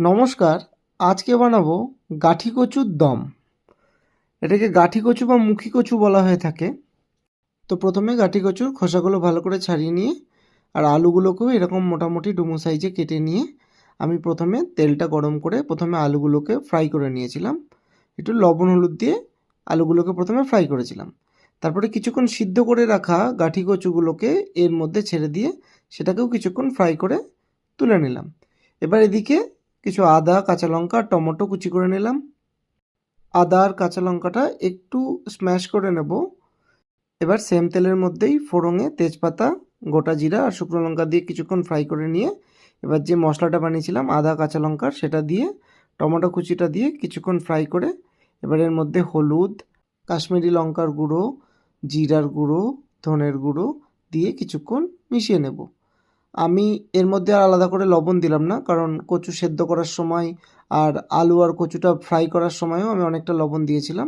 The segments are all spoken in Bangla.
নমস্কার, আজকে বানাবো গাঠি কচুর দম। এটাকে গাঠি কচু বা মুখী কচু বলা হয়ে থাকে। তো প্রথমে গাঠি কচুর খোসাগুলো ভালো করে ছাড়িয়ে নিয়ে আর আলুগুলোকেও এরকম মোটামুটি ডুমো সাইজে কেটে নিয়ে আমি প্রথমে তেলটা গরম করে প্রথমে আলুগুলোকে ফ্রাই করে নিয়েছিলাম। একটু লবণ হলুদ দিয়ে আলুগুলোকে প্রথমে ফ্রাই করেছিলাম। তারপরে কিছুক্ষণ সিদ্ধ করে রাখা গাঠি কচুগুলোকে এর মধ্যে ছেড়ে দিয়ে সেটাকেও কিছুক্ষণ ফ্রাই করে তুলে নিলাম। এবার এদিকে কিছু আদা, কাঁচা লঙ্কা আর টমেটো কুচি করে নিলাম। আদা আর কাঁচা লঙ্কাটা একটু স্ম্যাশ করে নেব। এবার সেম তেলের মধ্যেই ফোড়নে তেজপাতা, গোটা জিরা আর শুকনো লঙ্কা দিয়ে কিছুক্ষণ ফ্রাই করে নিয়ে এবার যে মশলাটা বানিয়েছিলাম আদা কাঁচা লঙ্কার সেটা দিয়ে টমেটো কুচিটা দিয়ে কিছুক্ষণ ফ্রাই করে এবার এর মধ্যে হলুদ, কাশ্মীরি লঙ্কার গুঁড়ো, জিরার গুঁড়ো, ধনের গুঁড়ো দিয়ে কিছুক্ষণ মিশিয়ে নেব। আমি এর মধ্যে আর আলাদা করে লবণ দিলাম না, কারণ কচু সেদ্ধ করার সময় আর আলু আর কচুটা ফ্রাই করার সময়ও আমি অনেকটা লবণ দিয়েছিলাম,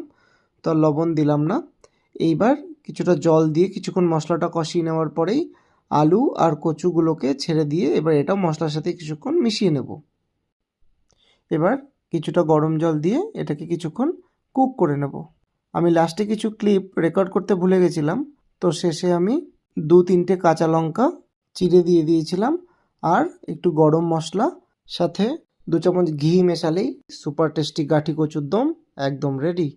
তো লবণ দিলাম না। এইবার কিছুটা জল দিয়ে কিছুক্ষণ মশলাটা কষিয়ে নেওয়ার পরেই আলু আর কচুগুলোকে ছেড়ে দিয়ে এবার এটাও মশলার সাথে কিছুক্ষণ মিশিয়ে নেব। এবার কিছুটা গরম জল দিয়ে এটাকে কিছুক্ষণ কুক করে নেব। আমি লাস্টে কিছু ক্লিপ রেকর্ড করতে ভুলে গেছিলাম, তো শেষে আমি 2-3টে কাঁচা লঙ্কা চিড়ে দিয়ে দিয়েছিলাম আর একটু গরম মশলা, সাথে 2 চামচ ঘি মেশালেই সুপার টেস্টি গাঠি কচুর দম একদম রেডি।